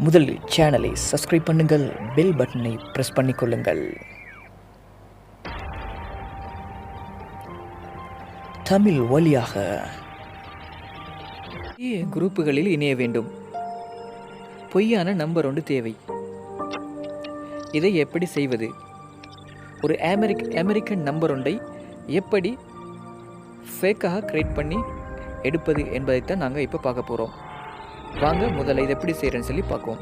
முதலில் சேனலை சப்ஸ்கிரைப் பண்ணுங்கள், பெல் பட்டனை பிரஸ் பண்ணிக்கொள்ளுங்கள். தமிழ் வழியாக குரூப்புகளில் இணைய வேண்டும். பொய்யான நம்பர் ஒன்று தேவை. இதை எப்படி செய்வது? ஒரு அமெரிக்கன் நம்பர் ஒன்றை எப்படி ஃபேக்காக கிரியேட் பண்ணி எடுப்பது என்பதைத்தான் நாங்கள் இப்போ பார்க்க போகிறோம். வாங்க முதல்ல இதை எப்படி செய்கிறேன்னு சொல்லி பார்ப்போம்.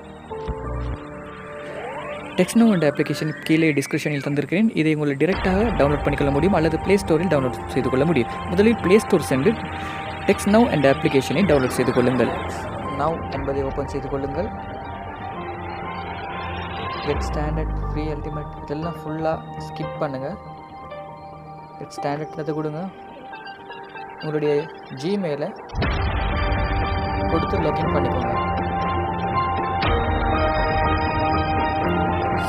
டெக்ஸ்னோ என்ற அப்ளிகேஷன் கீழே டிஸ்கிரிப்ஷனில் தந்திருக்கிறேன். இதை உங்களை டிரெக்டாக டவுன்லோட் பண்ணிக்கொள்ள முடியும் அல்லது ப்ளே ஸ்டோரில் டவுன்லோட் செய்து கொள்ள முடியும். முதலில் ப்ளே ஸ்டோர் சென்று டெக்ஸ்னோ என்ற அப்ளிகேஷனை டவுன்லோட் செய்து கொள்ளுங்கள். நவ் என்பதை ஓப்பன் செய்து கொள்ளுங்கள். கெட் ஸ்டாண்டர்ட், ஃப்ரீ, அல்டிமேட் இதெல்லாம் ஃபுல்லாக ஸ்கிப் பண்ணுங்கள். கெட் ஸ்டாண்டர்ட் கொடுங்க. உங்களுடைய ஜிமெயிலை கொடுத்து லாகின் பண்ணிக்கோங்க.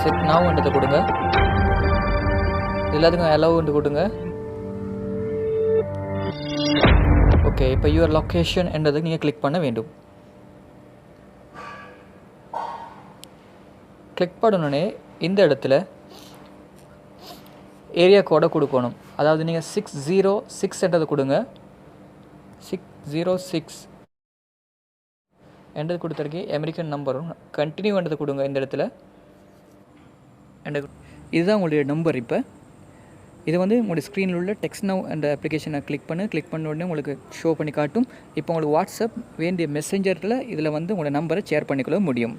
செட் நவ் என்றதை கொடுங்க. எல்லாத்துக்கும் அலோவ் என்று கொடுங்க. ஓகே, இப்போ யுவர் லொக்கேஷன் என்றதை நீங்கள் கிளிக் பண்ண வேண்டும். கிளிக் பண்ணணுன்னே இந்த இடத்துல ஏரியா கோடை கொடுக்கணும். அதாவது நீங்கள் 606 என்றதை கொடுங்க. 606 என்றது கொடுத்துருக்கேன். அமெரிக்கன் நம்பரும் கண்டினியூ என்றதை கொடுங்க. இந்த இடத்துல இதுதான் உங்களுடைய நம்பர். இப்போ இது உங்களுடைய ஸ்க்ரீனில் உள்ள டெக்ஸ்னோ என்ற அப்ளிகேஷனை கிளிக் பண்ண உடனே உங்களுக்கு ஷோ பண்ணி காட்டும். இப்போ உங்களுக்கு வாட்ஸ்அப் வேண்டிய மெசேஞ்சரில் இதில் உங்களோட நம்பரை ஷேர் பண்ணிக்கொள்ள முடியும்.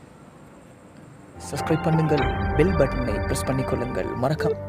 சப்ஸ்கிரைப் பண்ணுங்கள், பெல் பட்டனை ப்ரெஸ் பண்ணிக்கொள்ளுங்கள். மறக்காம